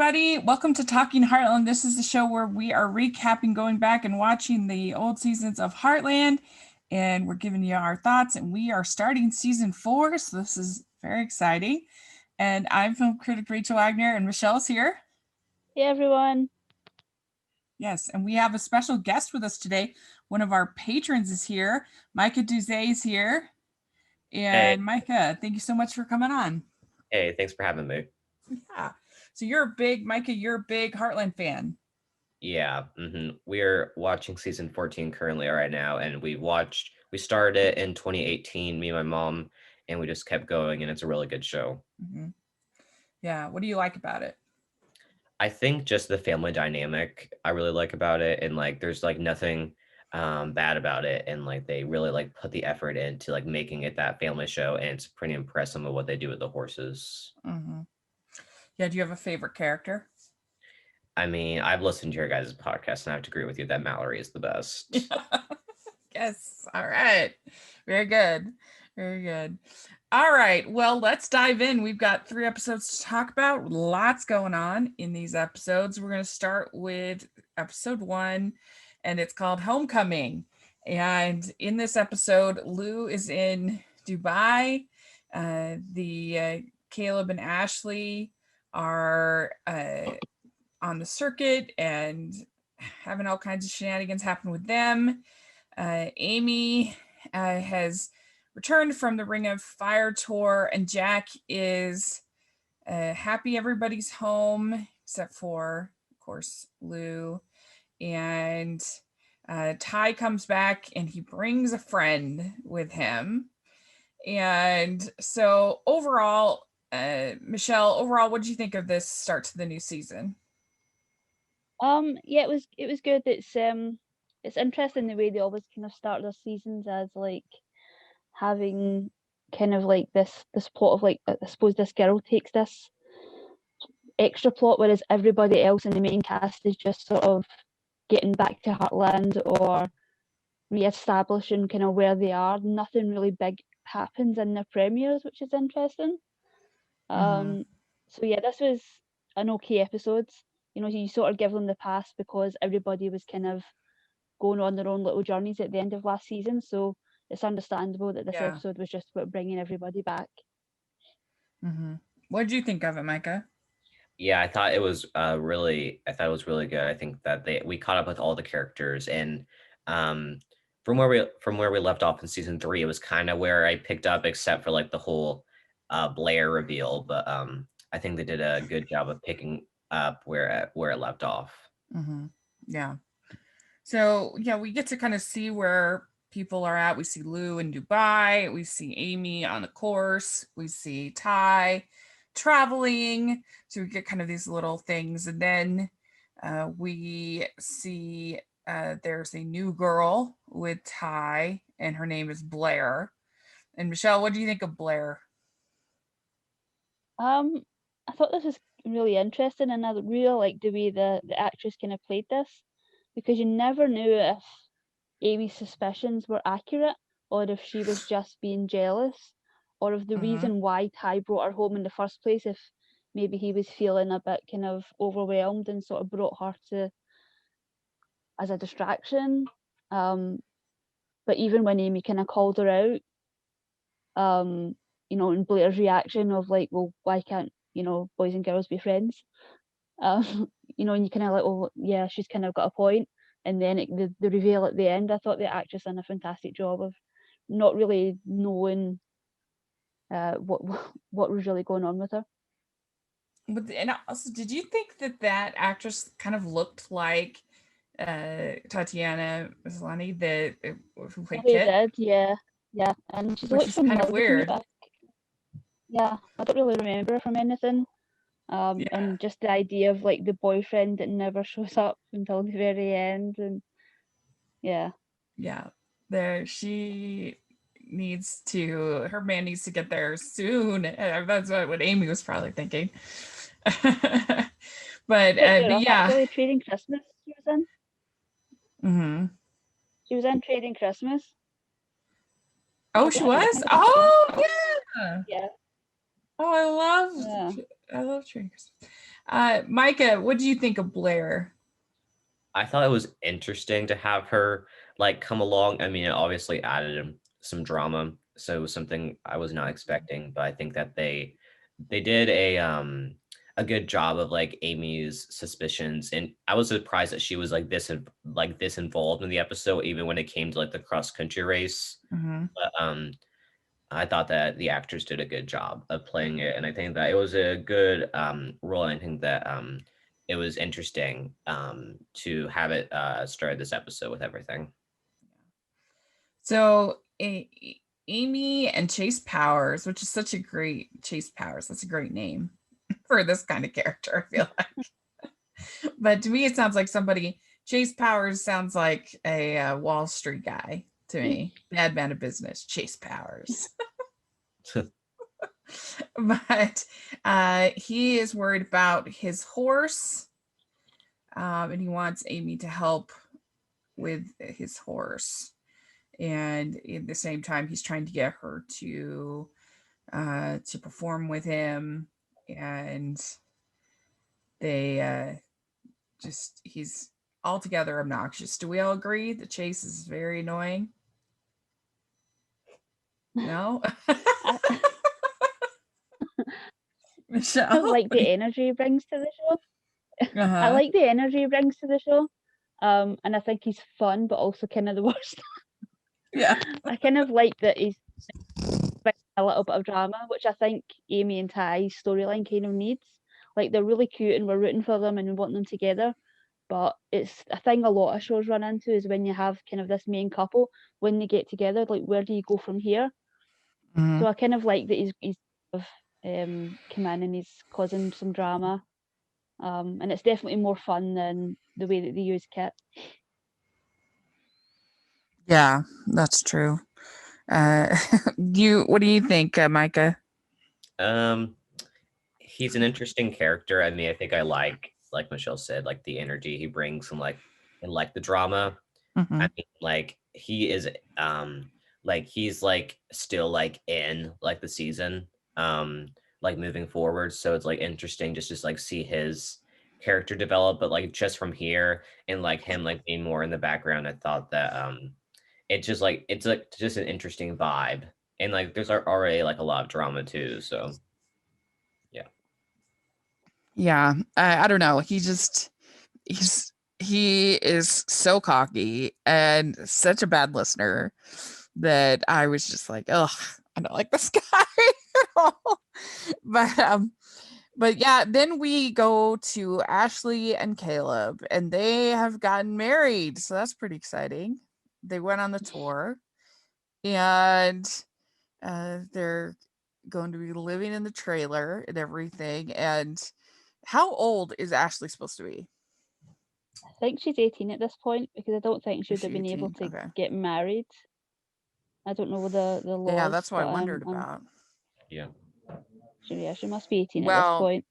everybody. Welcome to Talking Heartland. This is the show where we are recapping, going back and watching the old seasons of Heartland, and we're giving you our thoughts, and we are starting season 4, so this is very exciting. And I'm film critic Rachel Wagner, and Michelle's here. Hey, everyone. Yes, and we have a special guest with us today. One of our patrons is here. Micah Duzay is here. And hey. Micah, thank you so much for coming on. Hey, thanks for having me. Yeah. So you're a big Heartland fan. Yeah. We're watching season 14 currently right now, and we started it in 2018, me and my mom, and we just kept going, and it's a really good show. Mm-hmm. Yeah. What do you like about it? I think just the family dynamic I really like about it, and like there's like nothing bad about it, and like they really like put the effort into like making it that family show, and it's pretty impressive with what they do with the horses. Mm-hmm. Yeah, do you have a favorite character? I mean, I've listened to your guys' podcast, and I have to agree with you that Mallory is the best. Yes. All right. Very good. Very good. All right. Well, let's dive in. We've got 3 episodes to talk about. Lots going on in these episodes. We're going to start with episode 1, and it's called Homecoming. And in this episode, Lou is in Dubai. Caleb and Ashley are on the circuit and having all kinds of shenanigans happen with them. Amy has returned from the Ring of Fire tour, and Jack is happy everybody's home except for, of course, Lou. And Ty comes back and he brings a friend with him. And so overall, Michelle, what did you think of this start to the new season? Yeah, it was good. It's interesting the way they always kind of start their seasons as like having kind of like this plot of like, I suppose this girl takes this extra plot, whereas everybody else in the main cast is just sort of getting back to Heartland or re-establishing kind of where they are. Nothing really big happens in their premieres, which is interesting. So yeah, this was an okay episode. You know, you sort of give them the pass because everybody was kind of going on their own little journeys at the end of last season. So it's understandable that this episode was just about bringing everybody back. Mm-hmm. What did you think of it, Micah? Yeah, I thought it was really good. I think that we caught up with all the characters, and from where we left off in season 3, it was kind of where I picked up, except for like the whole Blair reveal. But I think they did a good job of picking up where it left off. Mm-hmm. Yeah. So yeah, we get to kind of see where people are at. We see Lou in Dubai. We see Amy on the course. We see Ty traveling. So we get kind of these little things, and then we see there's a new girl with Ty, and her name is Blair. And Michelle, what do you think of Blair? I thought this was really interesting, and I really like the way the actress kind of played this, because you never knew if Amy's suspicions were accurate or if she was just being jealous, or if the reason why Ty brought her home in the first place, if maybe he was feeling a bit kind of overwhelmed and sort of brought her to as a distraction. But even when Amy kind of called her out, you know, and Blair's reaction of like, well, why can't, you know, boys and girls be friends? You know, and you kind of like, oh yeah, she's kind of got a point. And then the reveal at the end, I thought the actress done a fantastic job of not really knowing what was really going on with her. But and also, did you think that actress kind of looked like Tatiana Maslany, who played Kit? Did, yeah, and she's kind of weird. Yeah, I don't really remember her from anything. And just the idea of like the boyfriend that never shows up until the very end, and there her man needs to get there soon. That's what Amy was probably thinking. But actually, Trading Christmas she was in. She was in Trading Christmas. Oh, she was? Oh, yeah. Oh, I love Trading Christmas. Micah, what do you think of Blair? I thought it was interesting to have her like come along. I mean, it obviously added some drama, so it was something I was not expecting. But I think that they did a good job of like Amy's suspicions, and I was surprised that she was like this involved in the episode, even when it came to like the cross country race. Mm-hmm. But I thought that the actors did a good job of playing it, and I think that it was a good role. And I think that it was interesting to have it start this episode with everything. So Amy and Chase Powers, which is such a great Chase Powers, that's a great name for this kind of character, I feel like. But to me, it sounds like somebody. Chase Powers sounds like a Wall Street guy to me. Bad man of business, Chase Powers. But he is worried about his horse, and he wants Amy to help with his horse. And at the same time, he's trying to get her to perform with him, and they he's altogether obnoxious. Do we all agree that Chase is very annoying? No. Michelle, I like the energy he brings to the show. I like the energy he brings to the show, and I think he's fun, but also kind of the worst. Yeah. I kind of like that he's a little bit of drama, which I think Amy and Ty's storyline kind of needs. Like, they're really cute and we're rooting for them and we want them together. But it's a thing a lot of shows run into is when you have kind of this main couple, when they get together, like, where do you go from here? Mhm. So I kind of like that he's come in and he's causing some drama. And it's definitely more fun than the way that they use Kit. Yeah, that's true. What do you think, Micah? He's an interesting character. I mean, I think I like Michelle said, like the energy he brings and like the drama. Mhm. I mean, like he is like he's like still like in like the season like moving forward, so it's like interesting just like see his character develop. But like just from here and like him like being more in the background, I thought that it's like just an interesting vibe, and like there's already like a lot of drama too, so yeah. Yeah, I don't know. He is so cocky and such a bad listener that I was just like, oh, I don't like this guy at all. But yeah, then we go to Ashley and Caleb, and they have gotten married, so that's pretty exciting. They went on the tour, and they're going to be living in the trailer and everything. And how old is Ashley supposed to be? I think she's 18 at this point because I don't think she Is would have she been able 18? to Okay. get married. I don't know the laws. Yeah, that's what I but, wondered about. Yeah. She must be 18 at this Well, point.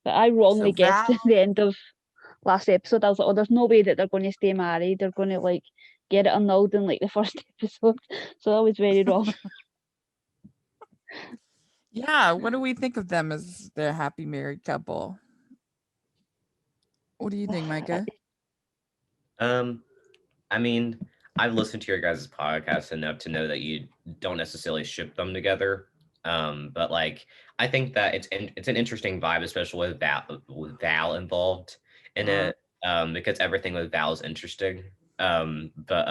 But I wrongly so guessed at the end of last episode. I was like, oh, there's no way that they're going to stay married. They're going to like get it annulled in like the first episode. So I was very wrong. Yeah, what do we think of them as the happy married couple? What do you think, Micah? I mean, I've listened to your guys' podcast enough to know that you don't necessarily ship them together. But like, I think that it's an interesting vibe, especially with Val involved in it, because everything with Val is interesting. But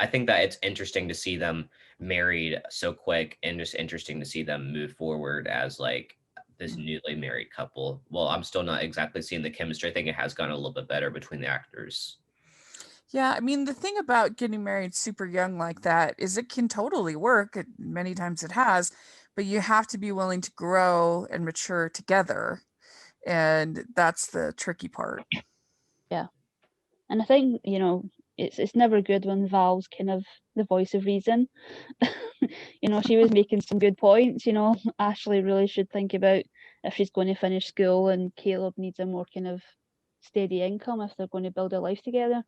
I think that it's interesting to see them married so quick, and just interesting to see them move forward as like this newly married couple. Well, I'm still not exactly seeing the chemistry. I think it has gotten a little bit better between the actors. Yeah, I mean, the thing about getting married super young like that is it can totally work. Many times it has, but you have to be willing to grow and mature together. And that's the tricky part. Yeah. And I think, it's never good when Val's kind of the voice of reason. She was making some good points. Ashley really should think about if she's going to finish school, and Caleb needs a more kind of steady income if they're going to build a life together.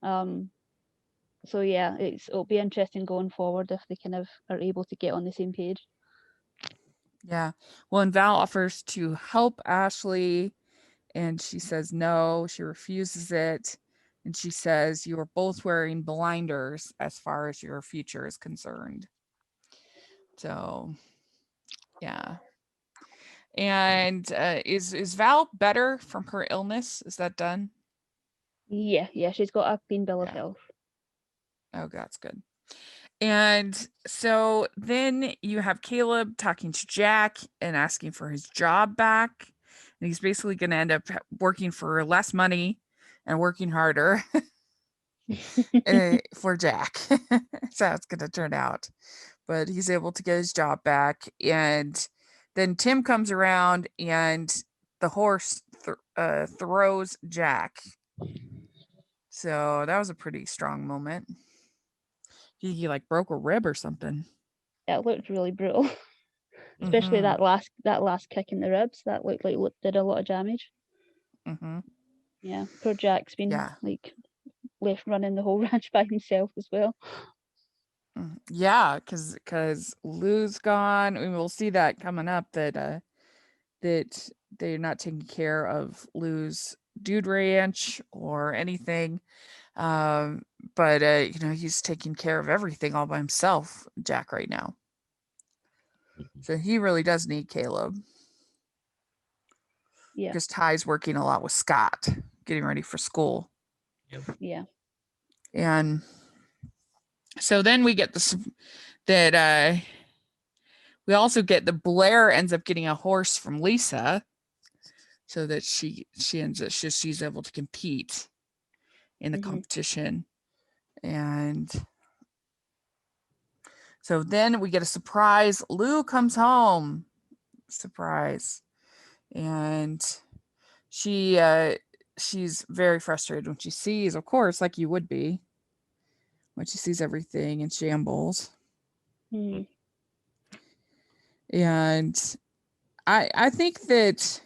So yeah, it'll be interesting going forward if they kind of are able to get on the same page. Yeah. Well, and Val offers to help Ashley And she says no, she refuses it. And she says, you are both wearing blinders as far as your future is concerned. So, yeah. And is Val better from her illness? Is that done? Yeah, she's got a clean bill of Yeah. health. Oh, that's good. And so then you have Caleb talking to Jack and asking for his job back. And he's basically going to end up working for less money and working harder for Jack. So it's going to turn out. But he's able to get his job back. And then Tim comes around and the horse throws Jack. So that was a pretty strong moment. He like broke a rib or something. It looked really brutal. Especially that last kick in the ribs. That looked like it did a lot of damage. Yeah, poor Jack's been like left running the whole ranch by himself as well. Yeah, because Lou's gone. We'll see that coming up that they're not taking care of Lou's dude ranch or anything. But he's taking care of everything all by himself, Jack, right now. So he really does need Caleb. Yeah. Because Ty's working a lot with Scott, getting ready for school. Yeah. And so then we get we also get the Blair ends up getting a horse from Lisa, so that she's able to compete in the competition. And so then we get a surprise. Lou comes home. Surprise. And she's very frustrated when she sees, of course, like you would be, when she sees everything in shambles. And I think that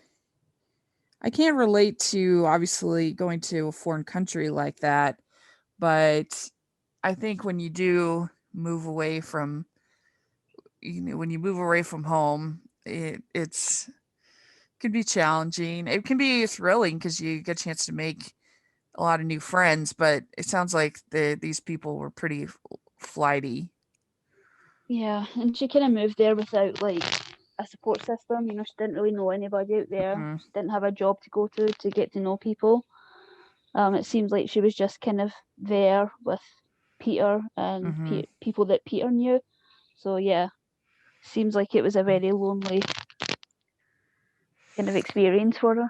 I can't relate to obviously going to a foreign country like that, but I think when you do move away from, when you move away from home, it's can be challenging. It can be thrilling because you get a chance to make a lot of new friends, but it sounds like these people were pretty flighty. Yeah, and she kind of moved there without like a support system. She didn't really know anybody out there. She didn't have a job to go to get to know people. It seems like she was just kind of there with Peter and people that Peter knew. So yeah, seems like it was a very lonely kind of experience for her.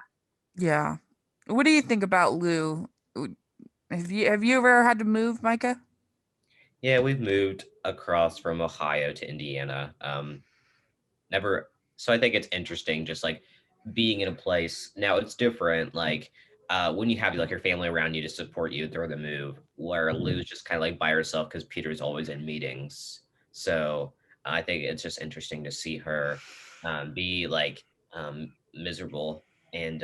Yeah. What do you think about Lou? Have you ever had to move, Micah? Yeah, we've moved across from Ohio to Indiana. Never. So I think it's interesting, just like being in a place. Now it's different. Like when you have like your family around you to support you through the move, where Lou's just kind of like by herself because Peter's always in meetings. So I think it's just interesting to see her be like miserable and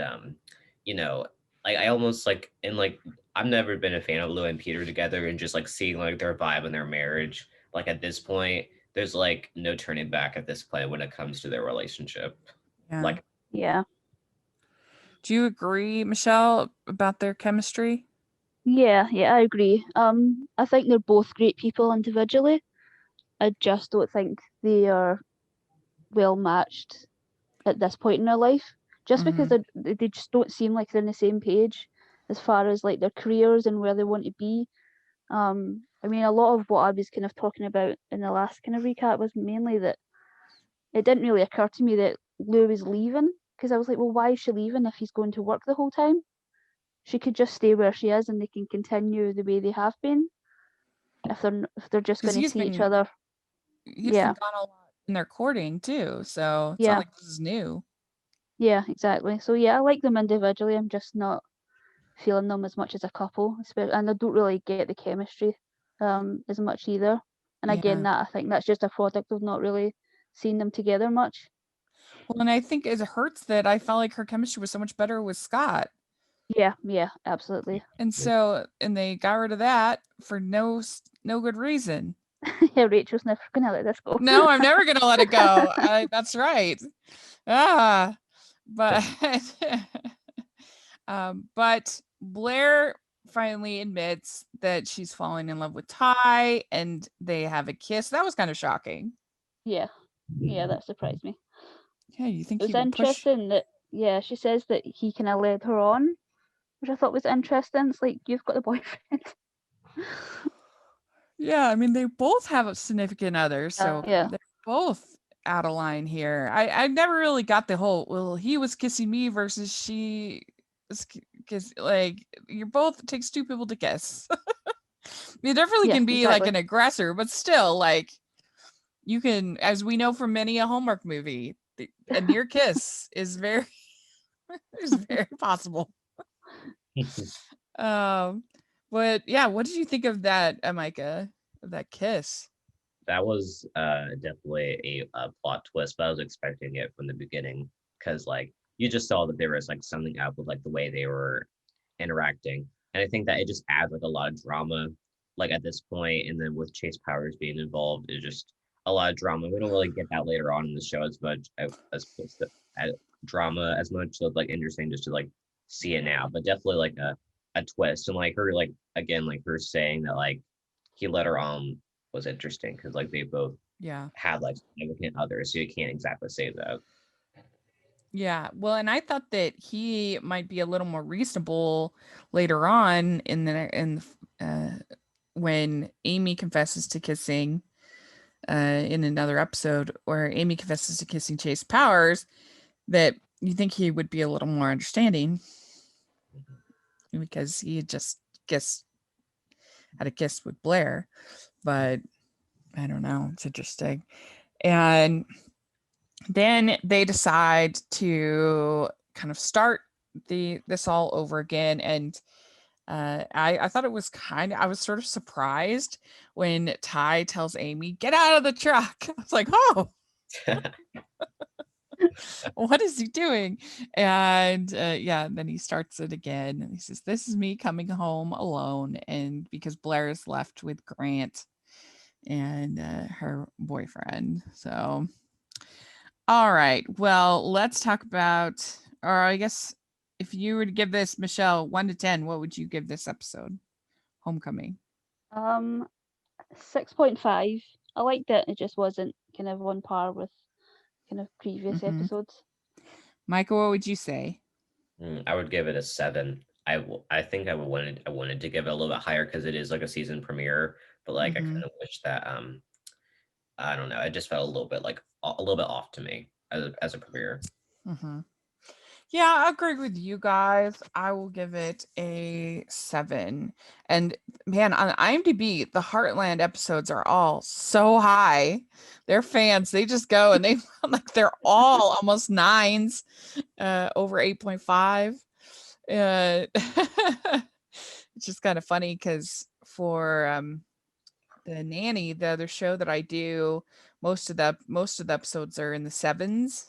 like I almost like and like I've never been a fan of Lou and Peter together and just like seeing like their vibe and their marriage. Like at this point, there's like no turning back at this point when it comes to their relationship. Yeah. Like, yeah. Do you agree, Michelle, about their chemistry? Yeah, I agree. I think they're both great people individually. I just don't think they are well matched at this point in their life. Just because they just don't seem like they're on the same page as far as like their careers and where they want to be. I mean, a lot of what I was kind of talking about in the last kind of recap was mainly that it didn't really occur to me that Lou was leaving, because I was like, well, why is she leaving if he's going to work the whole time? She could just stay where she is and they can continue the way they have been if they're just going to see each other. He's been gone a lot in their courting too, so it's not like this is new. Yeah, exactly. So yeah, I like them individually. I'm just not feeling them as much as a couple, and I don't really get the chemistry as much either. And again, that I think that's just a product of not really seeing them together much. Well, and I think it hurts that I felt like her chemistry was so much better with Scott. Yeah, absolutely. And so, and they got rid of that for no good reason. Yeah, Rachel's never gonna let this go. No, I'm never gonna let it go. That's right. But But Blair finally admits that she's falling in love with Ty, and they have a kiss. That was kind of shocking. Yeah, that surprised me. Yeah, you think It he was would push? interesting that, she says that he kind of led her on, which I thought was interesting. It's like, you've got the boyfriend. Yeah, I mean, they both have a significant other, so Yeah. they're both out of line here. I never really got the whole, well, he was kissing me versus she kiss. Like, you're both, it takes two people to kiss. You definitely can be like an aggressor, but still, like, you can, as we know from many a Hallmark movie, a near kiss is very possible. But yeah, what did you think of that, Micah? Of that kiss? That was definitely a plot twist, but I was expecting it from the beginning because like you just saw that there was like something up with like the way they were interacting, and I think that it just adds like a lot of drama, like at this point, and then with Chase Powers being involved, it's just a lot of drama. We don't really get that later on in the show as much as drama as much, so it's like interesting just to like see it now, but definitely like a twist and like her like again like her saying that like he let her on was interesting because like they both had like significant others, so you can't exactly say that. Yeah, well, and I thought that he might be a little more reasonable later on when Amy confesses to kissing in another episode, where Amy confesses to kissing Chase Powers, that you think he would be a little more understanding because he had just had a kiss with Blair, but I don't know. It's interesting. And then they decide to kind of start this all over again. And I thought it was I was sort of surprised when Ty tells Amy, "Get out of the truck." I was like, oh, what is he doing? And then he starts it again. And he says, "This is me coming home alone." And because Blair is left with Grant and her boyfriend. So, all right. Well, let's talk about, or I guess if you were to give this, Michelle, 1 to 10, what would you give this episode? Homecoming. 6.5. I liked it. It just wasn't kind of on par with kind of previous episodes. Micah, what would you say? I would give it a 7. I think I wanted to give it a little bit higher because it is like a season premiere, but like I kind of wish that I don't know, it just felt a little bit off to me as a premiere. Yeah, I agree with you guys. I will give it a 7. And man, on IMDb, the Heartland episodes are all so high. They're fans. They just go and they like they're all almost 9s, over 8.5. It's just kind of funny because for the nanny, the other show that I do, most of the episodes are in the 7s,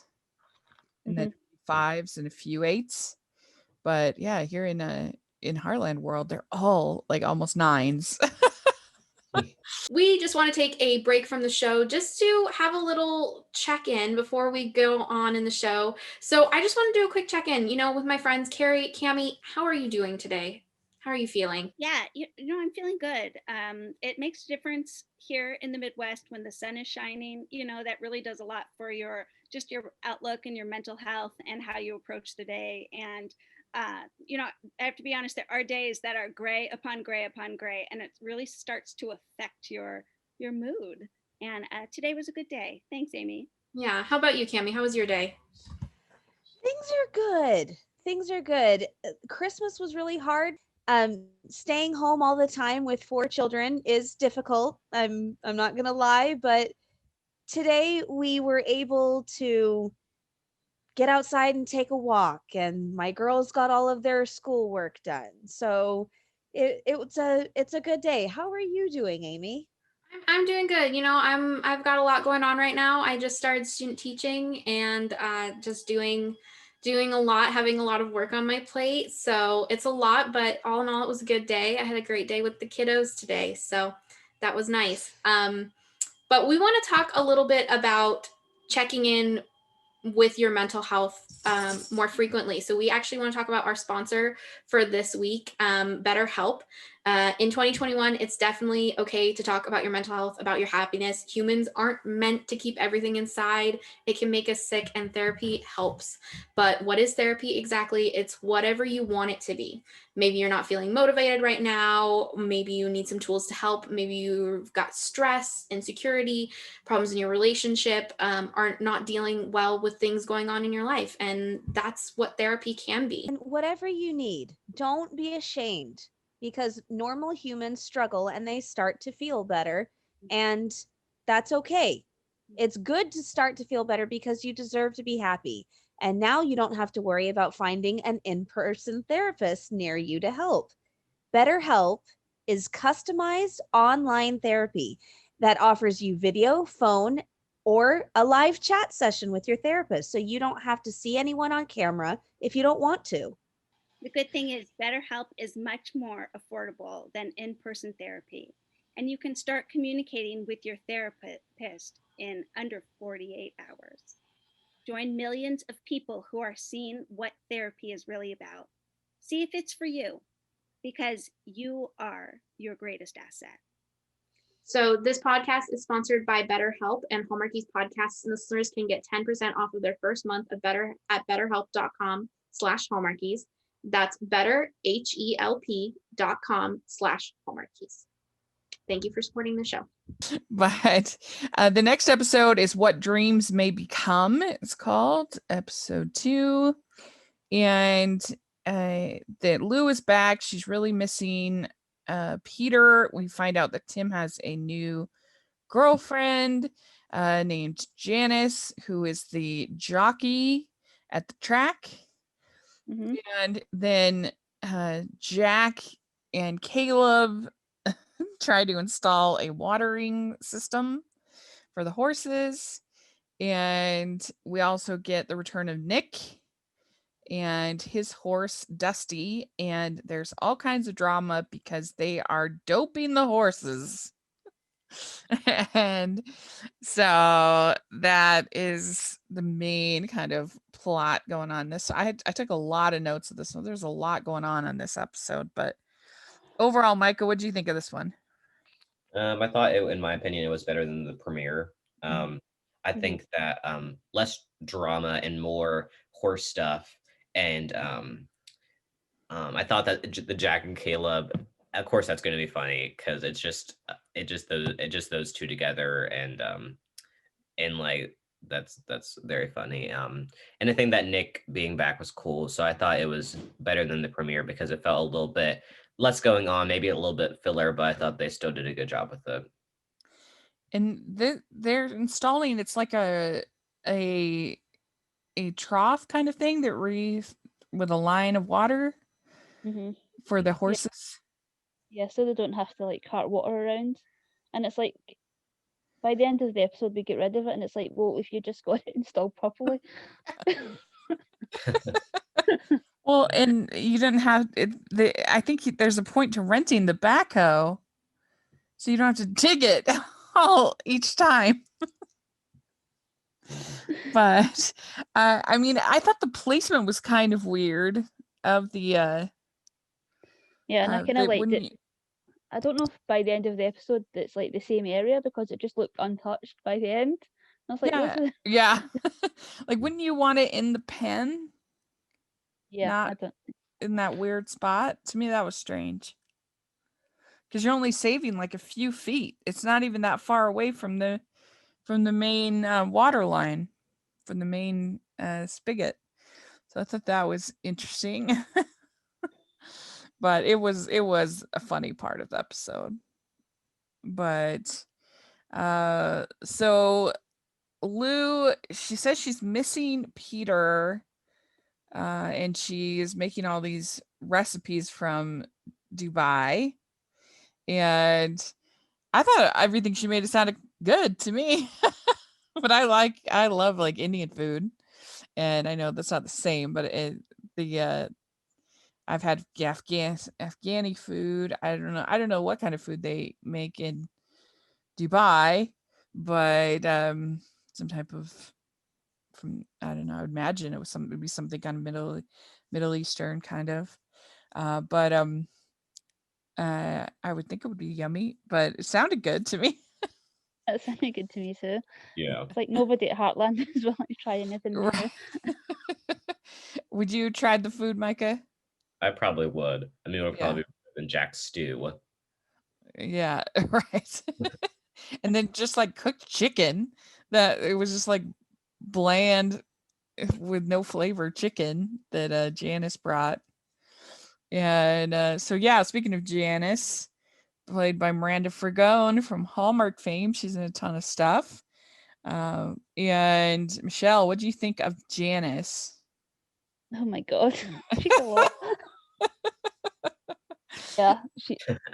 and then 5s and a few 8s. But yeah, here in Heartland world, they're all like almost 9s. We just want to take a break from the show just to have a little check-in before we go on in the show. So I just want to do a quick check-in, with my friends Carrie, Cami. How are you doing today? How are you feeling? Yeah, I'm feeling good. It makes a difference here in the Midwest when the sun is shining. That really does a lot for your outlook and your mental health and how you approach the day. And I have to be honest, there are days that are gray upon gray upon gray, and it really starts to affect your mood. And today was a good day. Thanks, Amy. Yeah. How about you, Cami? How was your day? Things are good. Christmas was really hard. Staying home all the time with 4 children is difficult. I'm not gonna lie, but today we were able to get outside and take a walk, and my girls got all of their schoolwork done. So it's a good day. How are you doing, Amy? I'm doing good. I've got a lot going on right now. I just started student teaching and just doing a lot, having a lot of work on my plate. So it's a lot, but all in all, it was a good day. I had a great day with the kiddos today. So that was nice. But we want to talk a little bit about checking in with your mental health more frequently. So we actually want to talk about our sponsor for this week, BetterHelp. In 2021, it's definitely okay to talk about your mental health, about your happiness. Humans aren't meant to keep everything inside. It can make us sick, and therapy helps. But what is therapy exactly? It's whatever you want it to be. Maybe you're not feeling motivated right now. Maybe you need some tools to help. Maybe you've got stress, insecurity, problems in your relationship, aren't not dealing well with things going on in your life. And that's what therapy can be. And whatever you need, don't be ashamed, because normal humans struggle and they start to feel better, and that's okay. It's good to start to feel better because you deserve to be happy. And now you don't have to worry about finding an in-person therapist near you to help. BetterHelp is customized online therapy that offers you video, phone, or a live chat session with your therapist, so you don't have to see anyone on camera if you don't want to. The good thing is BetterHelp is much more affordable than in-person therapy, and you can start communicating with your therapist in under 48 hours. Join millions of people who are seeing what therapy is really about. See if it's for you, because you are your greatest asset. So this podcast is sponsored by BetterHelp, and Hallmarkies Podcast listeners can get 10% off of their first month of Better at betterhelp.com/Hallmarkies. That's betterhelp.com/Hallmarkies. Thank you for supporting the show. But the next episode is What Dreams May Become. It's called episode 2. And that Lou is back. She's really missing Peter. We find out that Tim has a new girlfriend named Janice, who is the jockey at the track. Mm-hmm. And then Jack and Caleb try to install a watering system for the horses. And we also get the return of Nick and his horse Dusty, and there's all kinds of drama because they are doping the horses. And so that is the main kind of plot going on this. I took a lot of notes of this one. There's a lot going on this episode, but overall, Micah, what do you think of this one? I thought in my opinion, it was better than the premiere. I think that less drama and more horse stuff. And I thought that the Jack and Caleb, of course, that's going to be funny because it's just those two together, and like that's very funny. And I think that Nick being back was cool, so I thought it was better than the premiere because it felt a little bit less going on, maybe a little bit filler, but I thought they still did a good job with it. And they're installing, it's like a trough kind of thing that with a line of water for the horses. Yeah, so they don't have to like cart water around. And it's like by the end of the episode we get rid of it, and it's like, well, if you just got it installed properly. Well, and you didn't have it. I think there's a point to renting the backhoe, so you don't have to dig it all each time. But I mean, I thought the placement was kind of weird of the. Yeah, and I kind of liked it. I don't know if by the end of the episode it's like the same area, because it just looked untouched by the end. I was like, yeah. Like, wouldn't you want it in the pen? Yeah, not I don't. In that weird spot. To me, that was strange. Because you're only saving like a few feet. It's not even that far away from the main water line, from the main spigot. So I thought that was interesting. But it was a funny part of the episode. But so Lou, she says she's missing Peter, and she is making all these recipes from Dubai. And I thought everything she made, it sounded good to me. But I love like Indian food, and I know that's not the same, but I've had Afghani food. I don't know what kind of food they make in Dubai, but some type of from, I don't know, I would imagine it'd be something kind of Middle Eastern kind of. But I would think it would be yummy, but it sounded good to me. That sounded good to me too. Yeah. It's like nobody at Heartland is willing to try anything new. Right. Would you try the food, Micah? I probably would. I mean, it would Yeah. probably be better than Jack's stew. Yeah, right. And then just like cooked chicken, that it was just like bland with no flavor chicken that Janice brought. And so yeah, speaking of Janice, played by Miranda Fragone from Hallmark fame, she's in a ton of stuff. And Michelle, what do you think of Janice? Oh my god, she's a lot. Yeah,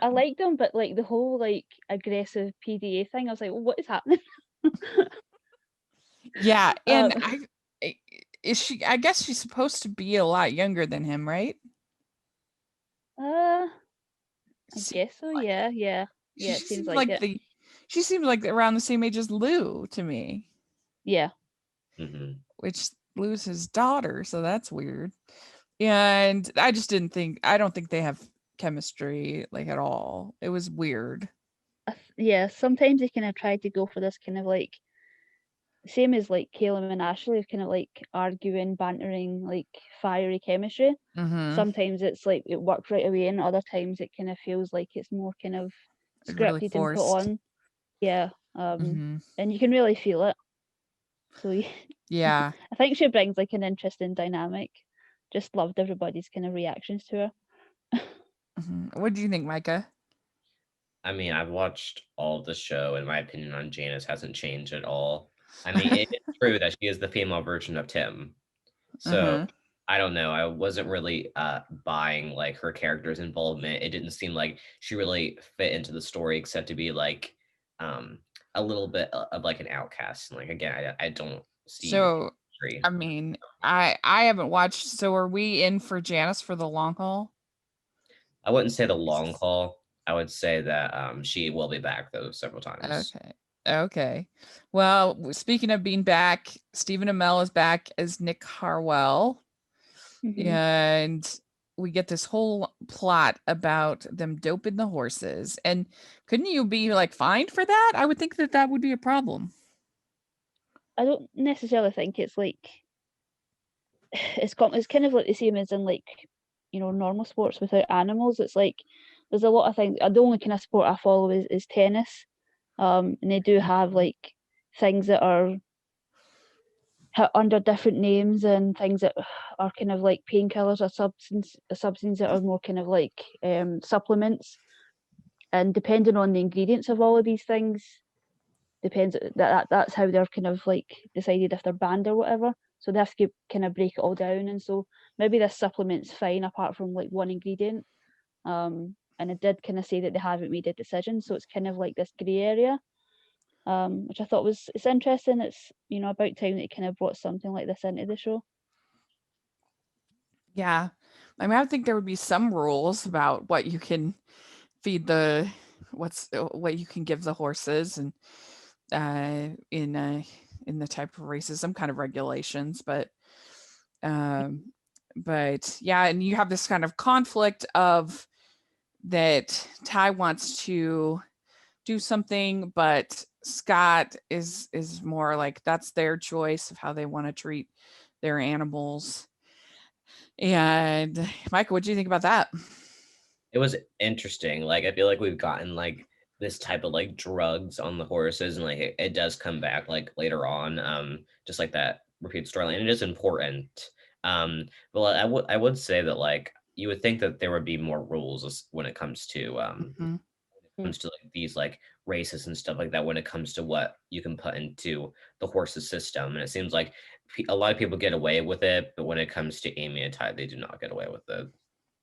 I liked them, but like the whole like aggressive PDA thing, I was like, well, what is happening? Yeah, and Um, is she? I guess she's supposed to be a lot younger than him, right? I Se- guess so. Yeah. It She seems seems like like it. she seems like around the same age as Lou to me, Yeah. Mm-hmm. which Lou's his daughter, so that's weird. And I just didn't think. I don't think they have chemistry like at all. It was weird. Yeah. Sometimes they kind of try to go for this kind of like same as like Caleb and Ashley, kind of like arguing, bantering, like fiery chemistry. Mm-hmm. Sometimes it's like it works right away, and other times it kind of feels like it's more kind of Really scripted and put forced. on. Yeah. Mm-hmm. And you can really feel it. So Yeah. I think she brings like an interesting dynamic. Just loved everybody's kind of reactions to her. Mm-hmm. What do you think, Micah? I mean, I've watched all of the show, and my opinion on Janice hasn't changed at all. I mean, it is true that she is the female version of Tim. So Uh-huh. I don't know. I wasn't really buying like her character's involvement. It didn't seem like she really fit into the story, except to be like a little bit of like an outcast. And like again, I don't see the So, chemistry. I mean, I haven't watched. So, are we in for Janice for the long haul? I wouldn't say the long haul. I would say that she will be back though several times. Okay. Well, speaking of being back, Stephen Amell is back as Nick Harwell, Mhm. and we get this whole plot about them doping the horses. And couldn't you be like fined for that? I would think that that would be a problem. I don't necessarily think it's like it's kind of like the same as in like normal sports without animals. It's like there's a lot of things. The only kind of sport I follow is tennis, and they do have like things that are under different names and things that are kind of like painkillers or substances that are more kind of like supplements. And depending on the ingredients of all of these things, depends that's how they're kind of like decided if they're banned or whatever. So they have to kind of break it all down, and so maybe this supplement's fine apart from like one ingredient. And it did kind of say that they haven't made a decision, so it's kind of like this grey area, which I thought it's interesting. It's about time that it kind of brought something like this into the show. Yeah. I mean, I would think there would be some rules about what you can feed what you can give the horses, and in the type of races, some kind of regulations, but yeah, and you have this kind of conflict of that Ty wants to do something, but Scott is more like that's their choice of how they want to treat their animals. And Micah, what do you think about that? It was interesting. Like I feel like we've gotten like this type of like drugs on the horses, and like it does come back like later on, just like that repeat storyline. It is important. But I would say that like you would think that there would be more rules when it comes to Mhm. like these like races and stuff like that, when it comes to what you can put into the horse's system. And it seems like a lot of people get away with it, but when it comes to Amy and Ty, they do not get away with it.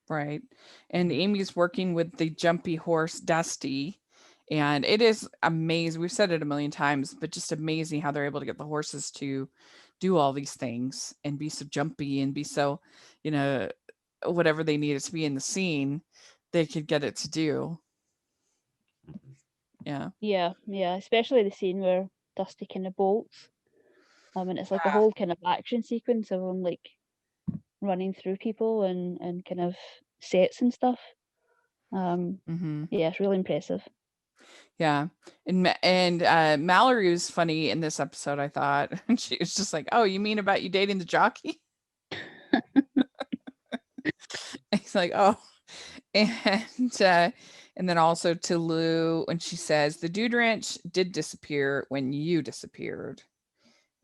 Right. And Amy's working with the jumpy horse, Dusty. And it is amazing. We've said it a million times, but just amazing how they're able to get the horses to do all these things and be so jumpy and be so, whatever they needed to be in the scene, they could get it to do. Yeah. Yeah, especially the scene where Dusty kind of bolts. And it's like a whole kind of action sequence of them like running through people and kind of sets and stuff. Mm-hmm. Yeah, it's really impressive. Yeah, and Mallory was funny in this episode, I thought. And she was just like, "Oh, you mean about you dating the jockey?" He's like, "Oh," and then also to Lou when she says the dude ranch did disappear when you disappeared,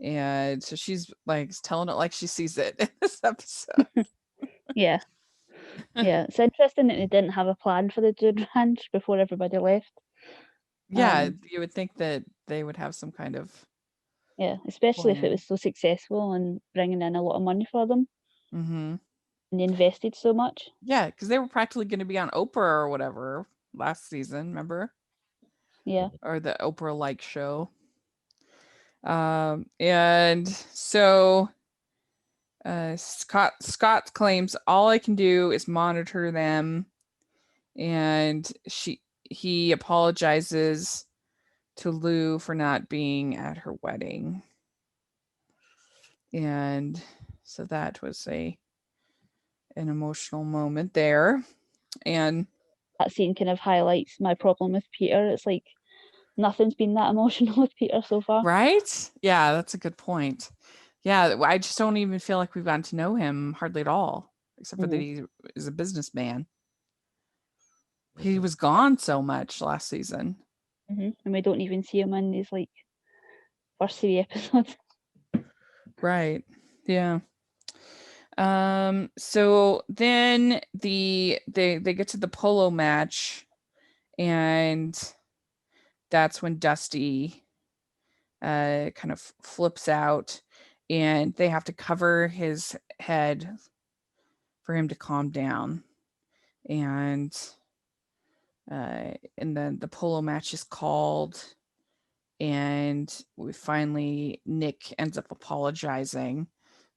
and so she's like telling it like she sees it in this episode. Yeah. Yeah, it's interesting that they didn't have a plan for the Dude Ranch before everybody left. Yeah, you would think that they would have some kind of Yeah, especially if it plan. was so successful and bringing in a lot of money for them, Mm-hmm. and they invested so much. Yeah, because they were practically going to be on Oprah or whatever last season, remember? Yeah, Or the Oprah-like show. And so Scott claims all I can do is monitor them, and he apologizes to Lou for not being at her wedding. And so that was an emotional moment there. And that scene kind of highlights my problem with Peter. It's like nothing's been that emotional with Peter so far. right? Yeah, that's a good point. Yeah, I just don't even feel like we've gotten to know him hardly at all, except for that he is a businessman. He was gone so much last season. And we don't even see him in these like first 3 episodes. Right. Yeah. So then they get to the polo match, and that's when Dusty kind of flips out, and they have to cover his head for him to calm down. And then the polo match is called, and Nick ends up apologizing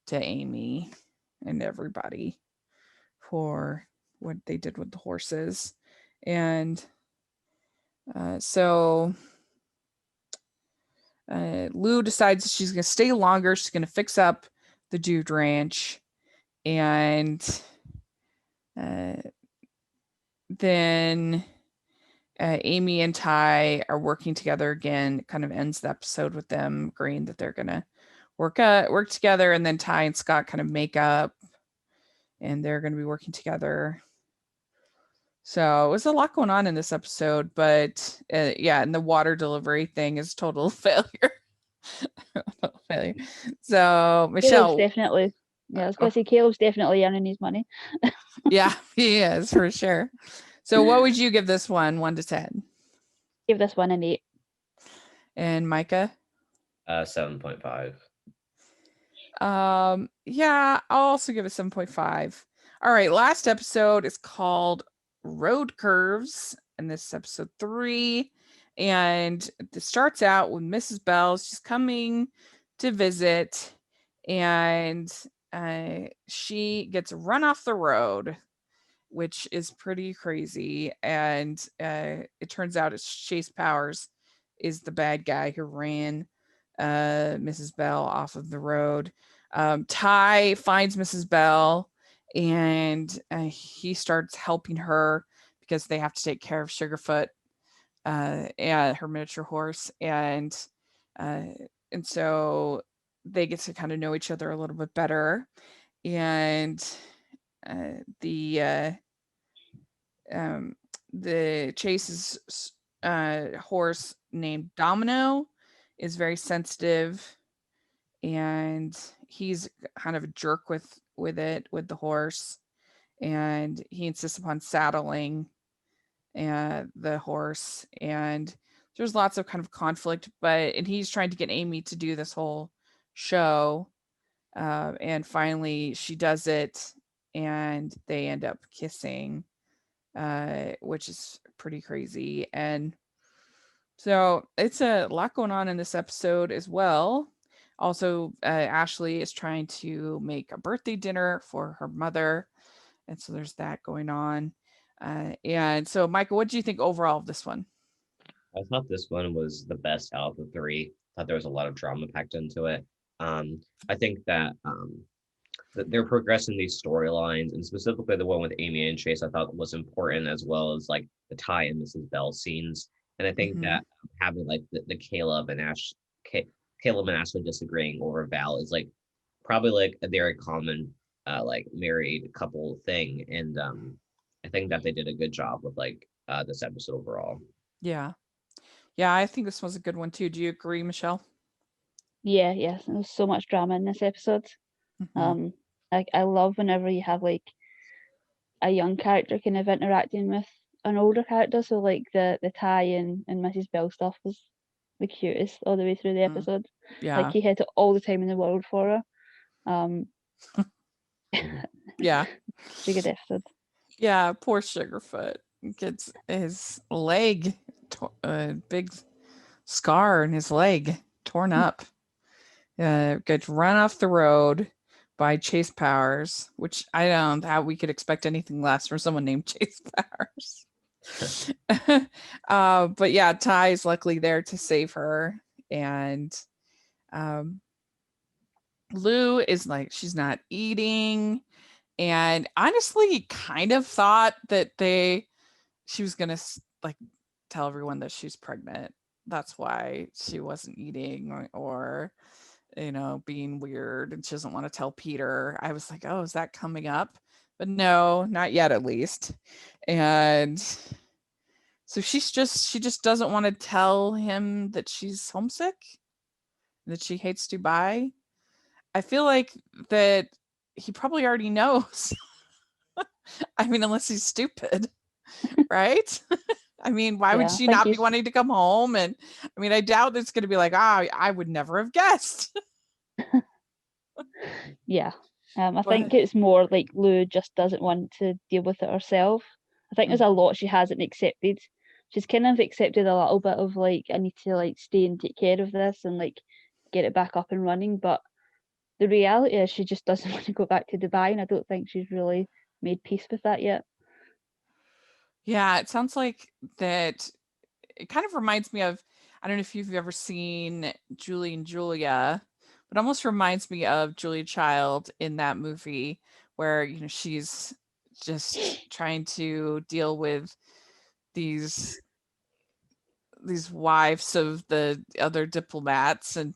to Amy and everybody for what they did with the horses. And so Lou decides she's going to stay longer. She's going to fix up the Dude Ranch. And then Amy and Ty are working together again. It kind of ends the episode with them agreeing that they're going to work together. And then Ty and Scott kind of make up, and they're going to be working together. So it was a lot going on in this episode, but yeah, and the water delivery thing is total failure. Failure. So Michelle, Caleb's I was going to say Caleb's definitely earning his money. Yeah, he is for sure. So what would you give this one, 1 to 10? Give this one an 8. And Micah? 7.5. Yeah, I'll also give it 7.5. All right, last episode is called Road Curves, and this is episode 3. And it starts out with Mrs. Bell. She's coming to visit, and she gets run off the road, which is pretty crazy. And it turns out it's Chase Powers is the bad guy who ran Mrs. Bell off of the road. Ty finds Mrs. Bell, and he starts helping her because they have to take care of Sugarfoot and her miniature horse. And so they get to kind of know each other a little bit better. And the Chase's horse named Domino is very sensitive, and he's kind of a jerk with the horse, and he insists upon saddling the horse, and there's lots of kind of conflict, and he's trying to get Amy to do this whole show, and finally she does it, and they end up kissing, which is pretty crazy. And so it's a lot going on in this episode as well. Also, Ashley is trying to make a birthday dinner for her mother, and so there's that going on. And so, Michael, what do you think overall of this one? I thought this one was the best out of the 3. I thought there was a lot of drama packed into it. I think that that they're progressing these storylines, and specifically the one with Amy and Chase, I thought was important, as well as like the Ty and Mrs. Bell scenes. And I think that having like the Caleb and Caleb and Ashley disagreeing over Val is like probably like a very common like married couple thing, and I think that they did a good job with like this episode overall. Yeah. Yeah, I think this was a good one too. Do you agree, Michelle? Yeah, yes. There's so much drama in this episode. Mhm. I love whenever you have like a young character kind of interacting with an older character. So like the Ty and Mrs. Bell stuff was the cutest all the way through the episode. Yeah. Like he had it all the time in the world for her. Yeah. It's a good episode. Yeah, poor Sugarfoot gets his leg, a big scar in his leg, torn up. Gets run off the road by Chase Powers, which I don't know how we could expect anything less from someone named Chase Powers. But yeah, Ty is luckily there to save her, and Lou is like, she's not eating. And honestly, kind of thought that she was gonna like tell everyone that she's pregnant. That's why she wasn't eating, or being weird, and she doesn't want to tell Peter. I was like, oh, is that coming up? But no, not yet, at least. And so she just doesn't want to tell him that she's homesick, that she hates Dubai. I feel like that he probably already knows. I mean, unless he's stupid, right? I mean, why would she not be wanting to come home? And I mean, I doubt it's going to be like, I would never have guessed. Yeah. I think it's more like Lou just doesn't want to deal with it herself. I think there's a lot she hasn't accepted. She's kind of accepted a little bit of like, I need to like stay and take care of this and like get it back up and running. But the reality is she just doesn't want to go back to Dubai, and I don't think she's really made peace with that yet. Yeah, it sounds like that. It kind of reminds me of, I don't know if you've ever seen Julie and Julia, but almost reminds me of Julia Child in that movie, where she's just trying to deal with these wives of the other diplomats, and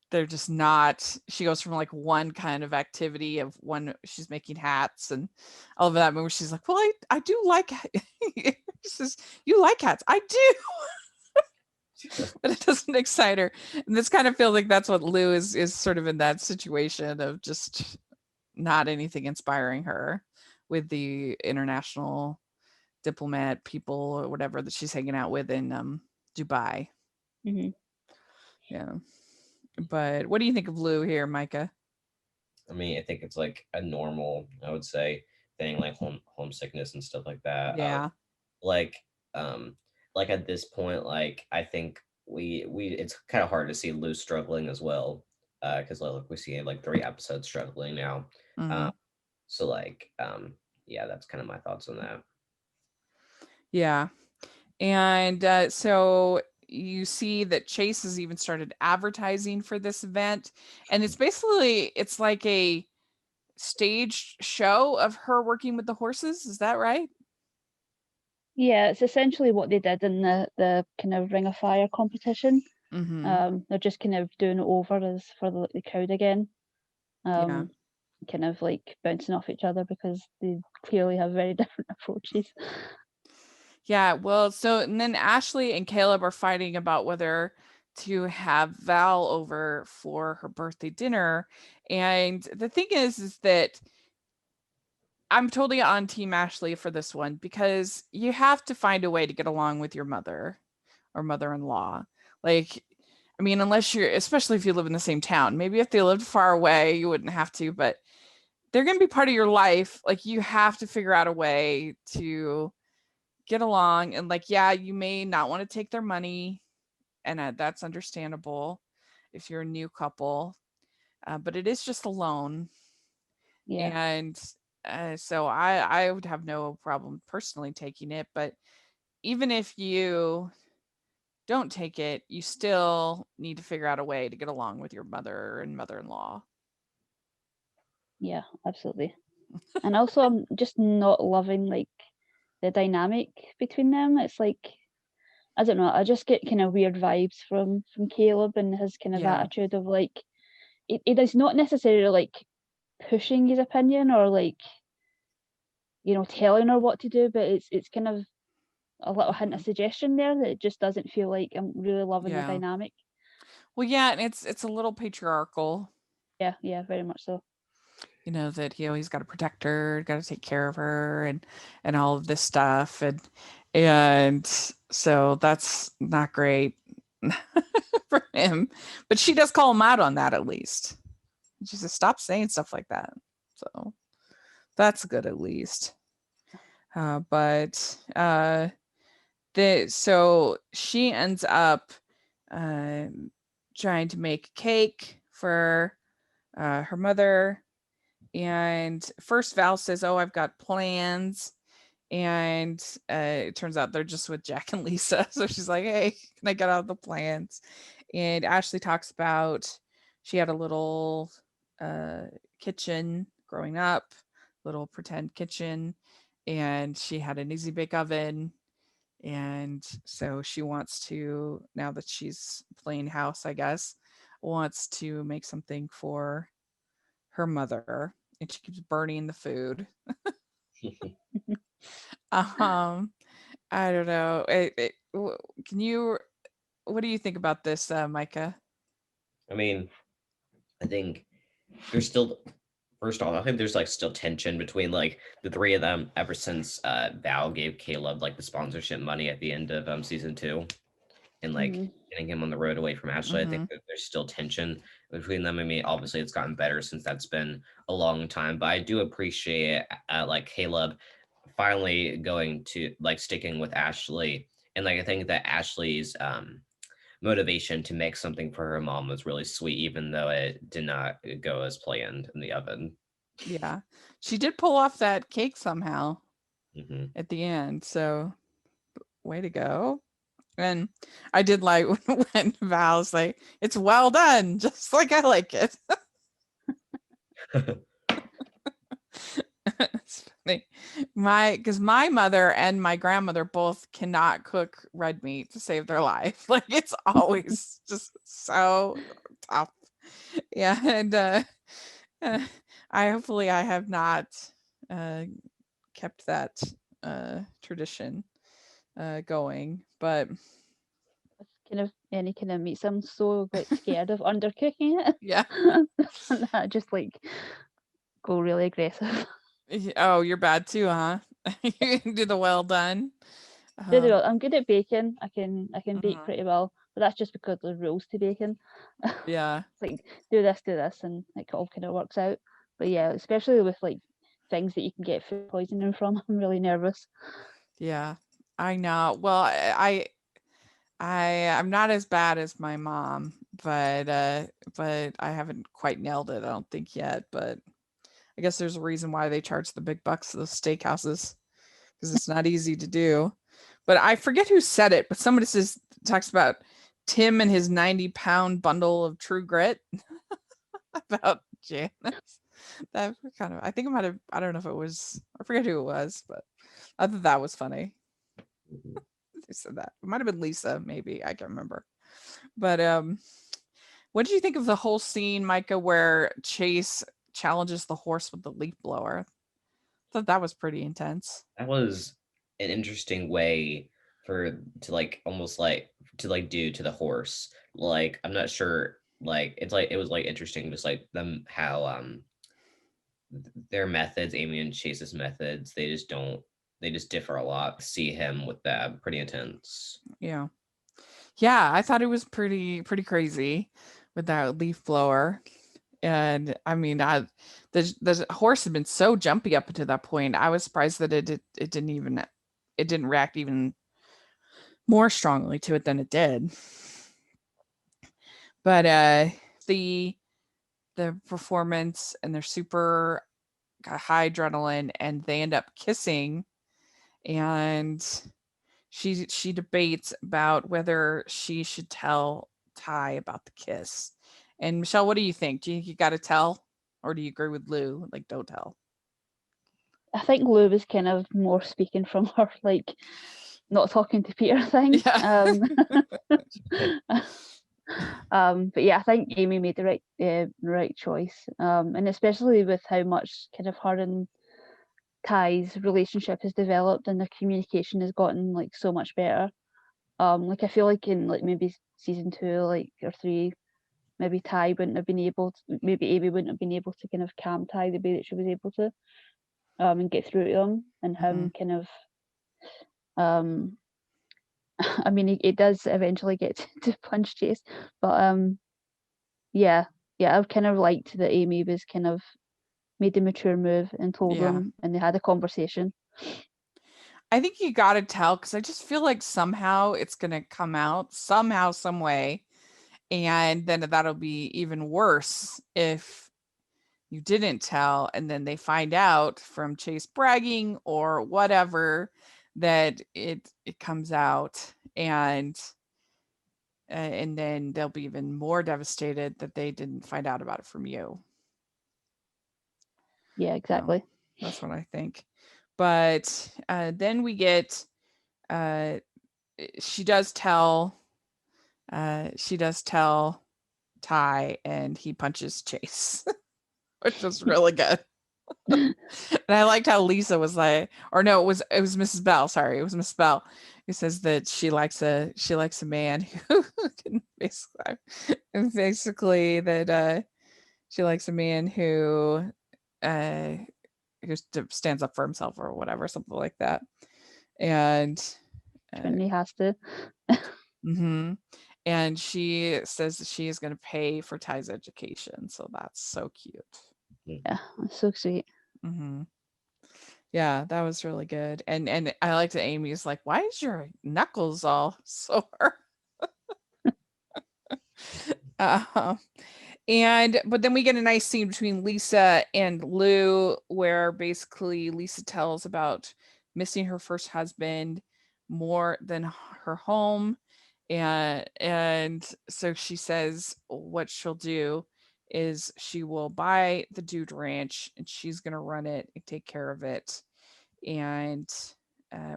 they're just not, she goes from like one kind of activity of one, she's making hats and all of that, where she's like, well, I do like she says, you like hats? I do. But it doesn't excite her. And this kind of feels like that's what Lou is sort of in that situation of just not anything inspiring her with the international diplomat people or whatever that she's hanging out with in Dubai. Mm-hmm. Yeah. But what do you think of Lou here, Micah? I mean, I think it's like a normal, I would say, thing, like homesickness and stuff like that. Yeah. Like at this point, like I think we it's kind of hard to see Lou struggling as well, because like we see like 3 episodes struggling now. Mm-hmm. So like yeah, that's kind of my thoughts on that. Yeah. And so you see that Chase has even started advertising for this event, and it's like a staged show of her working with the horses. Is that right? Yeah, it's essentially what they did in the kind of Ring of Fire competition. Mm-hmm. They're just kind of doing it over as for the crowd again. Yeah. Kind of like bouncing off each other because they clearly have very different approaches. Yeah, well, so and then Ashley and Caleb are fighting about whether to have Val over for her birthday dinner. And the thing is that I'm totally on Team Ashley for this one, because you have to find a way to get along with your mother or mother-in-law. Like, I mean, unless especially if you live in the same town. Maybe if they lived far away, you wouldn't have to, but they're going to be part of your life. Like, you have to figure out a way to get along. And like, yeah, you may not want to take their money, and that's understandable if you're a new couple, but it is just a loan. Yeah. And so I would have no problem personally taking it, but even if you don't take it, you still need to figure out a way to get along with your mother and mother-in-law. Yeah, absolutely. And also, I'm just not loving like the dynamic between them. It's like, I don't know, I just get kind of weird vibes from Caleb and his kind of Yeah. attitude of like, it is not necessarily like pushing his opinion or like, telling her what to do, but it's kind of a little hint of suggestion there that it just doesn't feel like I'm really loving the Yeah. dynamic. Well, yeah, and it's a little patriarchal. Yeah, very much so. That he's got to protect her, got to take care of her, and all of this stuff, and so that's not great for him. But she does call him out on that, at least. She says, "Stop saying stuff like that." So that's good, at least. So she ends up trying to make a cake for her mother. And first Val says, "Oh, I've got plans." And it turns out they're just with Jack and Lisa. So she's like, "Hey, can I get out of the plans?" And Ashley talks about she had a little kitchen growing up, little pretend kitchen, and she had an easy bake oven. And so she wants to, now that she's playing house, I guess, wants to make something for her mother, and she keeps burning the food. I don't know. What do you think about this, Micah? I mean, I think there's still, first off, I think there's like still tension between like the three of them ever since Val gave Caleb like the sponsorship money at the end of season 2, and like getting him on the road away from Ashley. I think that there's still tension between them. I mean, obviously it's gotten better since that's been a long time, but I do appreciate like Caleb finally going to like sticking with Ashley. And like I think that Ashley's motivation to make something for her mom was really sweet, even though it did not go as planned in the oven. Yeah, she did pull off that cake somehow Mm-hmm. at the end, so way to go. And I did like when Val's like, "It's well done, just like I like it." It's funny. Because my mother and my grandmother both cannot cook red meat to save their life. Like, it's always just so tough. Yeah, and hopefully I have not kept that tradition going, but Kind of any kind of meats, I'm so like scared of undercooking it. yeah. I just like go really aggressive. Oh, you're bad too, huh? You can do the well done. Really well. I'm good at baking. I can bake Mhm. pretty well, but that's just because there's rules to baking. Yeah. It's like do this, and it all kind of works out. But yeah, especially with like things that you can get food poisoning from, I'm really nervous. Yeah, I know. Well, I'm not as bad as my mom, but I haven't quite nailed it, I don't think yet. But I guess there's a reason why they charge the big bucks to those steakhouses, because it's not easy to do. But I forget who said it, but somebody talks about Tim and his 90-pound bundle of True Grit about Janice. That kind of, I think it might have, I don't know if it was, I forget who it was, but I thought that was funny. They said that. It might have been Lisa, maybe. I can't remember. But what did you think of the whole scene, Micah, where Chase challenges the horse with the leaf blower? I thought that was pretty intense. That was an interesting way to like almost like to like do to the horse. Like I'm not sure, like it's like it was like interesting just like them how their methods, Amy and Chase's methods, they just differ a lot. See him with that, pretty intense. Yeah. I thought it was pretty crazy with that leaf blower. And I mean, the horse had been so jumpy up to that point. I was surprised that it didn't react even more strongly to it than it did. But the performance, and they're super high adrenaline, and they end up kissing, and she debates about whether she should tell Ty about the kiss. And Michelle, what do you think? Do you think you got to tell, or do you agree with Lou? Like, don't tell. I think Lou was kind of more speaking from her like not talking to Peter thing. Yeah. But yeah, I think Amy made the right choice. And especially with how much kind of her and Ty's relationship has developed and their communication has gotten like so much better. Like I feel like in like maybe season 2, like or 3, maybe Ty wouldn't have been able to, maybe Amy wouldn't have been able to kind of calm Ty the way that she was able to, and get through to him, and him kind of, I mean, it does eventually get to punch Chase, but yeah, I've kind of liked that Amy was kind of made the mature move and told Yeah. him, and they had a conversation. I think you got to tell, because I just feel like somehow it's going to come out somehow, some way. And then that'll be even worse if you didn't tell and then they find out from Chase bragging or whatever that it comes out, and then they'll be even more devastated that they didn't find out about it from you. Yeah, exactly. So that's what I think. But then we get she does tell Ty, and he punches Chase, which was really good. And I liked how Lisa was like, or no, it was Mrs. Bell. Sorry, it was Mrs. Bell who says that she likes a man who can basically that she likes a man who stands up for himself or whatever, something like that. And When he has to. And she says that she is going to pay for Ty's education, so that's so cute. Yeah, that's so sweet. Yeah, that was really good. And I like that Amy's like, why is your knuckles all sore? But then we get a nice scene between Lisa and Lou, where basically Lisa tells about missing her first husband more than her home. And so she says what she'll do is she will buy the Dude Ranch, and she's going to run it and take care of it. And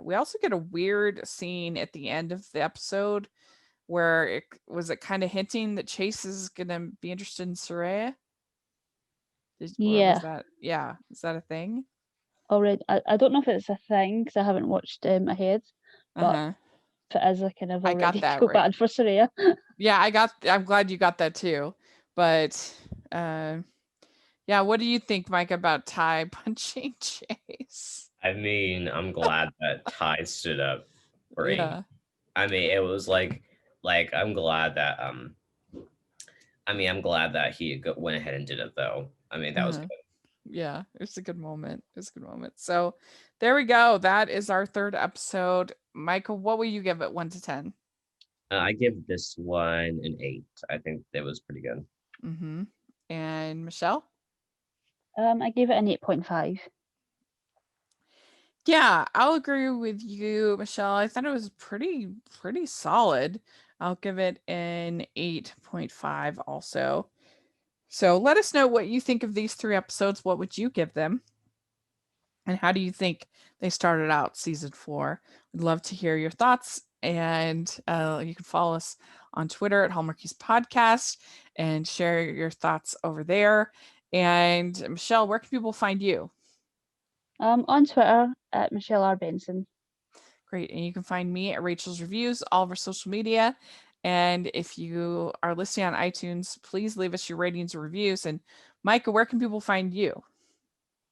we also get a weird scene at the end of the episode where it kind of hinting that Chase is going to be interested in Soraya. Yeah. Is that a thing? Already, I don't know if it's a thing because I haven't watched ahead, but if it is, I kind of already feel bad for Soraya. Yeah, I'm glad you got that too. But yeah, what do you think, Mike, about Ty punching Chase? I mean, I'm glad that Ty stood up for Amy. I mean, it was like I'm glad that I'm glad that he went ahead and did it, though. I mean, that was good. Yeah, it's a good moment. So there we go. That is our third episode. Michael, what will you give it 1 to 10? I give this one an 8. I think that was pretty good. And Michelle? I gave it an 8.5. Yeah, I'll agree with you, Michelle. I thought it was pretty solid. I'll give it an 8.5 also. So let us know what you think of these 3 episodes. What would you give them? And how do you think they started out season 4? We'd love to hear your thoughts. And you can follow us on Twitter at Hallmarkies Podcast and share your thoughts over there. And Michelle, where can people find you? On Twitter at Michelle R. Benson. Great. And you can find me at Rachel's Reviews, all of our social media. And if you are listening on iTunes, please leave us your ratings and reviews. And Micah, where can people find you?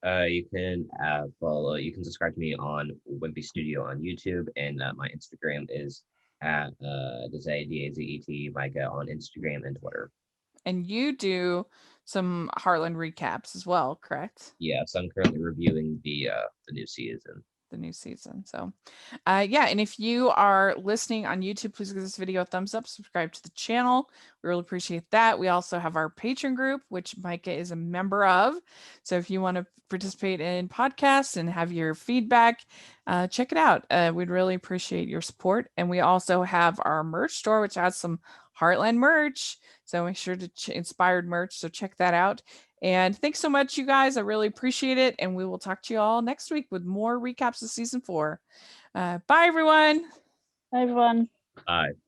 You can you can subscribe to me on Wimpy Studio on YouTube, and my Instagram is at DAZET Micah on Instagram and Twitter. And you do some Heartland recaps as well, correct? Yes, I'm currently reviewing the new season. the new season. So yeah, and if you are listening on YouTube, please give this video a thumbs up, subscribe to the channel. We really appreciate that. We also have our Patreon group, which Micah is a member of. So if you want to participate in podcasts and have your feedback, check it out. We'd really appreciate your support. And we also have our merch store, which has some Heartland merch. So make sure to inspired merch. So check that out. And thanks so much, you guys. I really appreciate it. And we will talk to you all next week with more recaps of season 4. Bye, everyone. Bye, everyone. Bye.